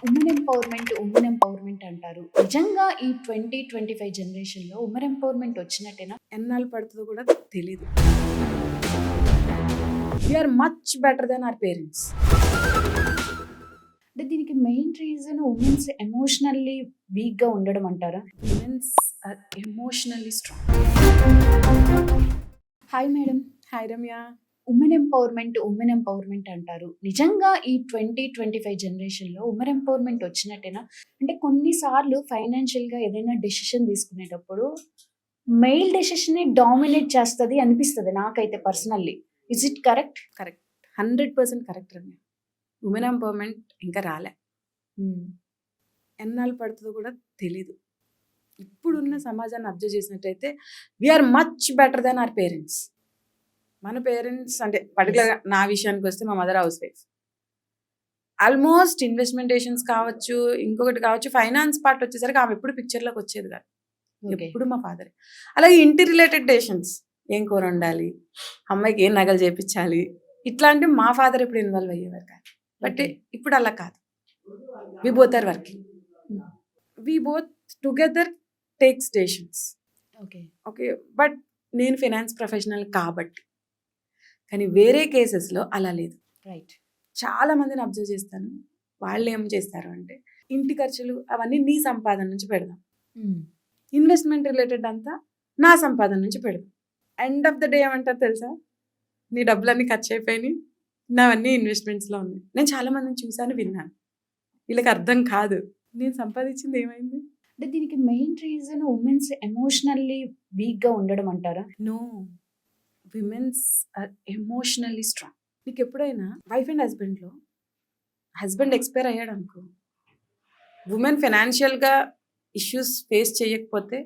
Women empowerment అంటారు. నిజంగా ఈ 2025 జనరేషన్‌లో ఉమెన్ ఎంపవర్మెంట్ వచ్చినట్టేనా? ఎన్నాళ్ళు పడుతుందో కూడా తెలీదు. We are much better than our parents. అంటే దీనికి మెయిన్ రీజన్ ఉమెన్స్ ఎమోషనల్లీ వీక్‌గా ఉండడం అంటారా? Womens are emotionally strong. Hi madam. Hi Ramya. Women empowerment అంటారు. నిజంగా ఈ 2025 జనరేషన్‌లో ఉమెన్ ఎంపవర్మెంట్ వచ్చినట్టేనా? అంటే కొన్నిసార్లు ఫైనాన్షియల్‌గా ఏదైనా డెసిషన్ తీసుకునేటప్పుడు మెయిల్ డెసిషనే డామినేట్ చేస్తది అనిపిస్తది నాకైతే personally. Is it correct? Correct, 100% correct Ramya. Women empowerment ఇంకా రాలే. ఎన్నాళ్ళు పడుతుందో కూడా తెలీదు. ఇప్పుడున్న సమాజాన్ని అబ్జర్వ్ చేసినట్టయితే we are much better than our parents. మన పేరెంట్స్ అంటే పర్టికులర్గా నా విషయానికి వస్తే మా మదర్ హౌస్ వైఫ్. ఆల్మోస్ట్ ఇన్వెస్ట్మెంటేషన్స్ కావచ్చు, ఇంకొకటి కావచ్చు, ఫైనాన్స్ పార్ట్ వచ్చేసరికి ఆమె ఎప్పుడు పిక్చర్లోకి వచ్చేది కాదు. ఎప్పుడు మా ఫాదరే. అలాగే ఇంటి రిలేటెడ్ డెసిషన్స్, ఏం కూర వండాలి, అమ్మాయికి ఏం నగలు చేయించాలి, ఇట్లాంటి మా ఫాదర్ ఎప్పుడు ఇన్వాల్వ్ అయ్యేవారు కాదు. బట్ ఇప్పుడు అలా కాదు. We both are working, we both together takes decisions. Okay, but నేను ఫైనాన్స్ ప్రొఫెషనల్ కాబట్టి. కానీ వేరే కేసెస్లో అలా లేదు. రైట్. చాలా మందిని అబ్జర్వ్ చేస్తాను. వాళ్ళు ఏం చేస్తారు అంటే ఇంటి ఖర్చులు అవన్నీ నీ సంపాదన నుంచి పెడదాం, ఇన్వెస్ట్మెంట్ రిలేటెడ్ అంతా నా సంపాదన నుంచి పెడదాం. ఎండ్ ఆఫ్ ద డే ఏమంటారు తెలుసా? నీ డబ్బులన్నీ ఖర్చు అయిపోయినాయి, నావన్నీ ఇన్వెస్ట్మెంట్స్లో ఉన్నాయి. నేను చాలా మందిని చూశాను, విన్నాను. వీళ్ళకి అర్థం కాదు నేను సంపాదించింది ఏమైంది. అంటే దీనికి మెయిన్ రీజన్ ఉమెన్స్ ఎమోషనల్లీ వీక్‌గా ఉండడం అంటారా? No, womens are emotionally strong. నీకు ఎప్పుడైనా వైఫ్ అండ్ హస్బెండ్లో హస్బెండ్ ఎక్స్పైర్ అయ్యాడు అనుకో, ఉమెన్ ఫైనాన్షియల్గా ఇష్యూస్ ఫేస్ చేయకపోతే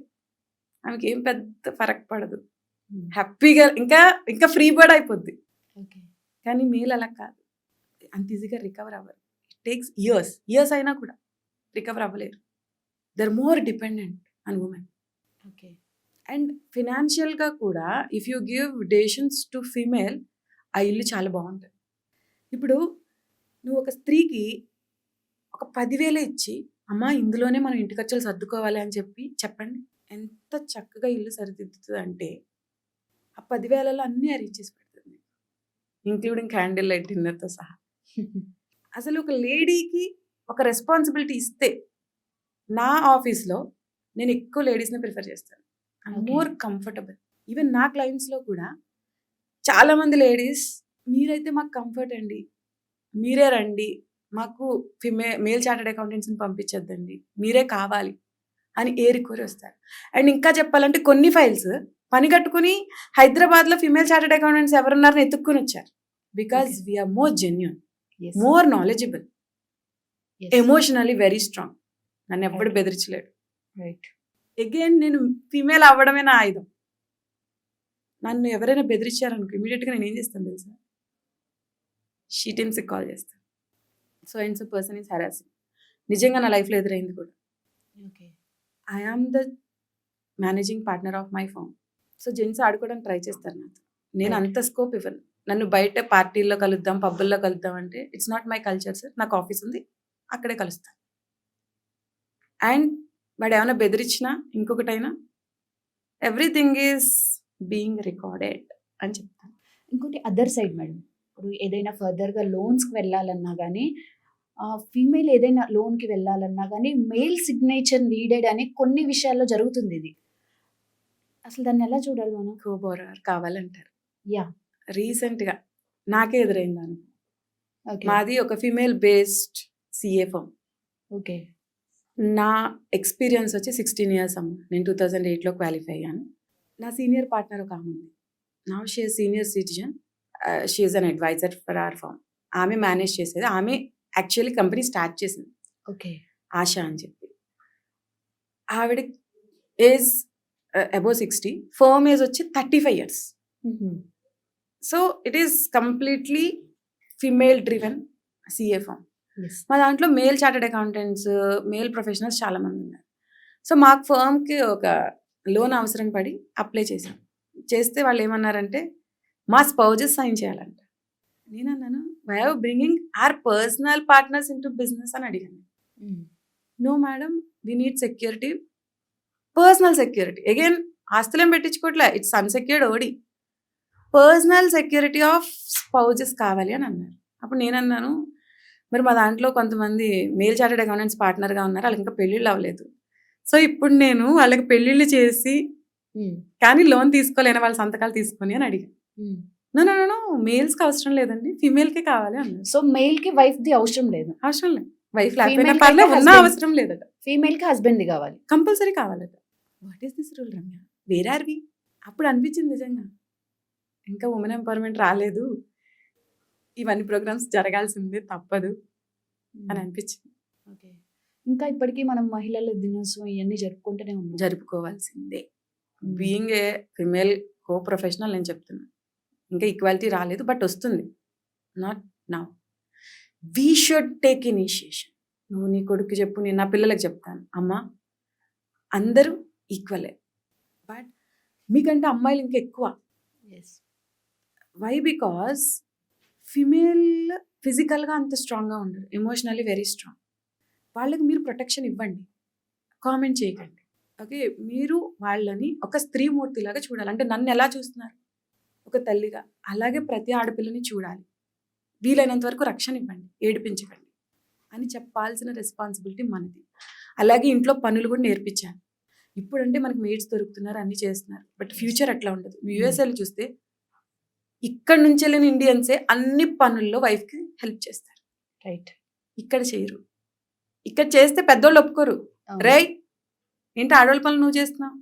ఆమెకి ఏం పెద్ద ఫరక్ పడదు, హ్యాపీగా ఇంకా ఇంకా ఫ్రీ బర్డ్ అయిపోద్ది. కానీ మేల్ అలా కాదు, అంత ఈజీగా రికవర్ అవ్వరు. ఇట్ టేక్స్ ఇయర్స్ అయినా కూడా రికవర్ అవ్వలేరు. They are more dependent on women. Okay. And ఫినాన్షియల్గా కూడా if you give decisions to female, ఆ ఇల్లు చాలా బాగుంటుంది. ఇప్పుడు నువ్వు ఒక స్త్రీకి ఒక 10,000 ఇచ్చి, అమ్మ ఇందులోనే మనం ఇంటి ఖర్చులు సర్దుకోవాలి అని చెప్పండి, ఎంత చక్కగా ఇల్లు సరిదిద్దుతుంది అంటే ఆ 10,000లో అన్నీ అరేంజ్ చేసి పెడుతుంది, ఇంక్లూడింగ్ క్యాండిల్ లైట్ డిన్నర్తో సహా. అసలు ఒక లేడీకి ఒక రెస్పాన్సిబిలిటీ ఇస్తే, నా ఆఫీస్లో నేను ఎక్కువ లేడీస్ని ప్రిఫర్ చేస్తాను. More comfortable. ఈవెన్ నా క్లయింట్స్లో కూడా చాలామంది లేడీస్, మీరైతే మాకు కంఫర్ట్ అండి, మీరే రండి, మాకు మేల్ చార్టెడ్ అకౌంటెంట్స్ని పంపించద్దండి, మీరే కావాలి అని ఏరికోరి వస్తారు. అండ్ ఇంకా చెప్పాలంటే కొన్ని ఫైల్స్ పని కట్టుకుని హైదరాబాద్లో ఫిమేల్ చార్టెడ్ అకౌంటెంట్స్ ఎవరున్నారని ఎత్తుక్కుని వచ్చారు. Because we are more genuine, more knowledgeable, emotionally very strong. నన్ను ఎప్పుడు బెదిరించలేడు. రైట్. అగైన్ నేను ఫీమేల్ అవ్వడమే నా ఆయుధం. నన్ను ఎవరైనా బెదిరించారనుకో, ఇమీడియట్గా నేను ఏం చేస్తాను తెలుసా? షీ టీమ్స్కి కాల్ చేస్తాను. So and so person is harassing. నిజంగా నా లైఫ్లో ఎదురైంది కూడా. Okay. I am the managing partner of my firm. So gents ఆడుకోవడానికి ట్రై చేస్తారు నాతో. నేను అంత స్కోప్ ఇవ్వను. నన్ను బయట పార్టీల్లో కలుద్దాం, పబ్బుల్లో కలుద్దాం అంటే it's not my culture sir. నాకు ఆఫీస్ ఉంది, అక్కడే కలుస్తాను. అండ్ వాడు ఏమైనా బెదిరించినా ఇంకొకటైనా ఎవ్రీథింగ్ ఈజ్ బీయింగ్ రికార్డెడ్ అని చెప్తాను. ఇంకోటి అదర్ సైడ్ మేడం, ఇప్పుడు ఏదైనా ఫర్దర్గా లోన్స్కి వెళ్ళాలన్నా కానీ, ఫీమేల్ ఏదైనా లోన్కి వెళ్ళాలన్నా కానీ మెయిల్ సిగ్నేచర్ నీడెడ్ అని కొన్ని విషయాల్లో జరుగుతుంది. ఇది అసలు దాన్ని ఎలా చూడాలి మనం? కోబోరార్ కావాలంటారు. యా, రీసెంట్గా నాకే ఎదురైంది అనుకో. ఓకే. మాది ఒక female based CA firm. Okay. నా ఎక్స్పీరియన్స్ వచ్చి 16 years అమ్మ. నేను 2008లో క్వాలిఫై అయ్యాను. నా సీనియర్ పార్ట్నర్ ఒక ఆమె ఉంది. నా she senior citizen, she is an advisor for our firm. ఆమె మేనేజ్ చేసేది. ఆమె యాక్చువల్లీ కంపెనీ స్టార్ట్ చేసింది, ఓకే, ఆశ అని చెప్పి. ఆవిడ ఏజ్ అబౌవ్ 60, ఫర్మ్ ఏజ్ వచ్చి 35 years. So it is completely female driven CA firm. మా దాంట్లో male chartered accountants, male professionals చాలామంది ఉన్నారు. సో మాకు ఫర్మ్కి ఒక లోన్ అవసరం పడి అప్లై చేశాం. చేస్తే వాళ్ళు ఏమన్నారంటే మా స్పౌజెస్ సైన్ చేయాలంట. నేను అన్నాను, why are bringing our personal partners into business అని అడిగాను. No madam, we need security, personal security. Again ఆస్తులేం పెట్టించుకోవట్లే, it's unsecured OD. Personal security of spouses కావాలి అని అన్నారు. అప్పుడు నేనన్నాను, మరి మా దాంట్లో కొంతమంది మేల్ చార్టెడ్ అకౌంటెంట్స్ పార్ట్నర్గా ఉన్నారు, వాళ్ళకి ఇంకా పెళ్ళిళ్ళు అవ్వలేదు. సో ఇప్పుడు నేను వాళ్ళకి పెళ్ళిళ్ళు చేసి కానీ లోన్ తీసుకోలేని వాళ్ళ సంతకాలు తీసుకొని అని అడిగాను. నో మేల్స్కి అవసరం లేదండి, ఫీమేల్కే కావాలి అన్నారు. సో మెయిల్ కి వైఫ్ ది అవసరం లేదు, అవసరం లేదు, వైఫ్ లేకపోయినా Female కి పర్లేదు, అయితే ఉన్నా husband. అవసరం లేదట, ఫీమేల్ కి హస్బెండ్ ది కావాలి. కంపల్సరీ కావాలట. What is this rule Ramya, where are we? అప్పుడు అనిపించింది నిజంగా ఇంకా ఉమెన్ ఎంపవర్మెంట్ రాలేదు, ఇవన్నీ ప్రోగ్రామ్స్ జరగాల్సిందే తప్పదు అని అనిపించింది. ఓకే, ఇంకా ఇప్పటికీ మనం మహిళల దినోత్సవం ఇవన్నీ జరుపుకుంటూనే ఉన్నాం. జరుపుకోవాల్సిందే. Being a female co professional నేను చెప్తున్నా, ఇంకా ఈక్వాలిటీ రాలేదు, బట్ వస్తుంది. Not now. We should take initiation. నువ్వు నీ కొడుకు చెప్పు, నేను నా పిల్లలకు చెప్తాను, అమ్మ అందరూ ఈక్వలే, బట్ మీకంటే అమ్మాయిలు ఇంకా ఎక్కువ. వై? బికాస్ ఫిమేల్ ఫిజికల్గా అంత స్ట్రాంగ్గా ఉండరు, ఎమోషనల్లీ వెరీ స్ట్రాంగ్. వాళ్ళకి మీరు ప్రొటెక్షన్ ఇవ్వండి, కామెంట్ చేయకండి. ఓకే, మీరు వాళ్ళని ఒక స్త్రీమూర్తిలాగా చూడాలి. అంటే నన్ను ఎలా చూస్తున్నారు ఒక తల్లిగా, అలాగే ప్రతి ఆడపిల్లని చూడాలి. వీలైనంత వరకు రక్షణ ఇవ్వండి, ఏడిపించకండి అని చెప్పాల్సిన రెస్పాన్సిబిలిటీ మనది. అలాగే ఇంట్లో పనులు కూడా నేర్పించాలి. ఇప్పుడంటే మనకి మేడ్స్ దొరుకుతున్నారు, అన్నీ చేస్తున్నారు, బట్ ఫ్యూచర్ అట్లా ఉండదు. యూఎస్ఏలో చూస్తే ఇక్కడ నుంచి వెళ్ళిన ఇండియన్సే అన్ని పనుల్లో వైఫ్కి హెల్ప్ చేస్తారు. రైట్, ఇక్కడ చేయరు. ఇక్కడ చేస్తే పెద్దోళ్ళు ఒప్పుకోరు. రే ఏంటి ఆడవాళ్ళ పనులు నువ్వు చేస్తున్నావు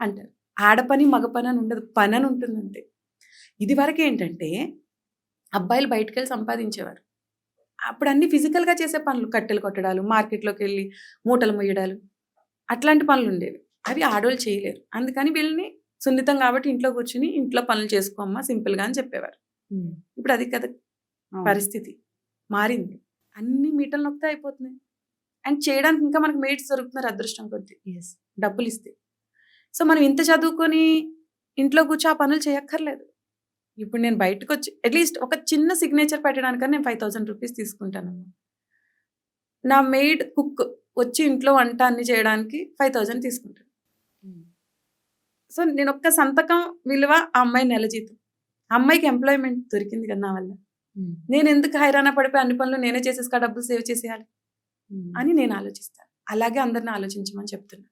అంటారు. ఆడపని మగ పని అని ఉండదు, పని అని ఉంటుంది అంతే. ఇది వరకు ఏంటంటే అబ్బాయిలు బయటకు వెళ్ళి సంపాదించేవారు, అప్పుడు అన్ని ఫిజికల్గా చేసే పనులు, కట్టెలు కొట్టడాలు, మార్కెట్లోకి వెళ్ళి మూటలు మొయ్యడాలు, అట్లాంటి పనులు ఉండేవి. అవి ఆడవాళ్ళు చేయలేరు. అందుకని వీళ్ళని సున్నితం కాబట్టి ఇంట్లో కూర్చుని ఇంట్లో పనులు చేసుకోమ్మా సింపుల్గా అని చెప్పేవారు. ఇప్పుడు అది కదా పరిస్థితి, మారింది. అన్ని మీటలు నొక్కితే అయిపోతున్నాయి. అండ్ చేయడానికి ఇంకా మనకు మేట్స్ దొరుకుతున్నారు అదృష్టం కొద్దీ, డబ్బులు ఇస్తే. సో మనం ఇంత చదువుకొని ఇంట్లో కూర్చో ఆ పనులు చేయక్కర్లేదు. ఇప్పుడు నేను బయటకు వచ్చి అట్లీస్ట్ ఒక చిన్న సిగ్నేచర్ పెట్టడానికని నేను 5,000 రూపీస్ తీసుకుంటాను. నా మెయిడ్ కుక్ వచ్చి ఇంట్లో వంట అన్ని చేయడానికి 5,000 తీసుకుంటాను. సో నేను ఒక్క సంతకం విలువ ఆ అమ్మాయి నెల జీతం. ఆ అమ్మాయికి ఎంప్లాయ్మెంట్ దొరికింది కదా నా వల్ల. నేను ఎందుకు హైరాణ పడిపోయి అన్ని పనులు నేనే చేసేసి ఆ డబ్బులు సేవ్ చేసేయాలి అని నేను ఆలోచిస్తాను. అలాగే అందరిని ఆలోచించమని చెప్తున్నా.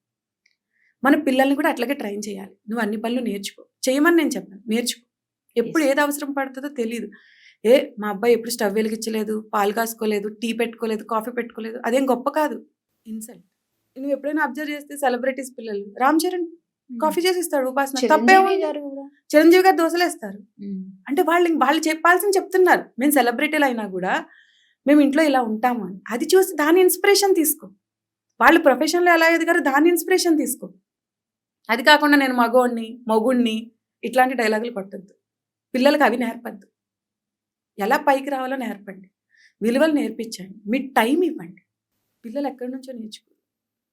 మన పిల్లల్ని కూడా అట్లాగే ట్రైన్ చేయాలి. నువ్వు అన్ని పనులు నేర్చుకో, చేయమని నేను చెప్పాను, నేర్చుకో. ఎప్పుడు ఏది అవసరం పడుతుందో తెలియదు. మా అబ్బాయి ఎప్పుడు స్టవ్ వెలిగించలేదు, పాలు కాసుకోలేదు, టీ పెట్టుకోలేదు, కాఫీ పెట్టుకోలేదు, అదేం గొప్ప కాదు, ఇన్సల్ట్. నువ్వు ఎప్పుడైనా అబ్జర్వ్ చేస్తే సెలబ్రిటీస్ పిల్లలు, రామ్ చరణ్ కాఫీ చేసి ఇస్తాడు, ఉపాసన తప్పే. చిరంజీవి గారు దోశలు వేస్తారు. అంటే వాళ్ళు చెప్పాల్సింది చెప్తున్నారు. మేము సెలబ్రిటీలు అయినా కూడా మేము ఇంట్లో ఇలా ఉంటాము అని. అది చూసి దాని ఇన్స్పిరేషన్ తీసుకో. వాళ్ళు ప్రొఫెషన్లో ఎలా ఎదిగారో దాని ఇన్స్పిరేషన్ తీసుకో. అది కాకుండా నేను మగుణ్ణి ఇట్లాంటి డైలాగులు కొట్టద్దు. పిల్లలకి అవి నేర్పద్దు. ఎలా పైకి రావాలో నేర్పండి, విలువలు నేర్పించండి, మీ టైం ఇవ్వండి. పిల్లలు ఎక్కడి నుంచో నేర్చుకోరు,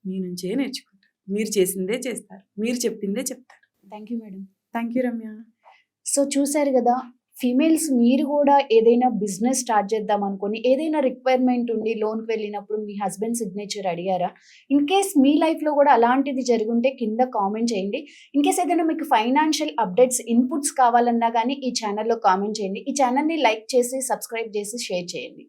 మీ నుంచే నేర్చుకుంటారు. మీరు చేసిందే చేస్తారు, మీరు చెప్పిందే చెప్తారు. Thank you madam. Thank you Ramya. So చూశారు కదా, ఫీమేల్స్ మీరు కూడా ఏదైనా బిజినెస్ స్టార్ట్ చేద్దాం అనుకుని ఏదైనా రిక్వైర్మెంట్ ఉండి లోన్కి వెళ్ళినప్పుడు మీ హస్బెండ్ సిగ్నేచర్ అడిగారా? ఇన్ కేస్ మీ లైఫ్లో కూడా అలాంటిది జరుగుంటే కింద కామెంట్ చేయండి. ఇన్ కేస్ ఏదైనా మీకు ఫైనాన్షియల్ అప్డేట్స్ ఇన్పుట్స్ కావాలన్నా కానీ ఈ ఛానల్లో కామెంట్ చేయండి. ఈ ఛానల్ని లైక్ చేసి సబ్స్క్రైబ్ చేసి షేర్ చేయండి.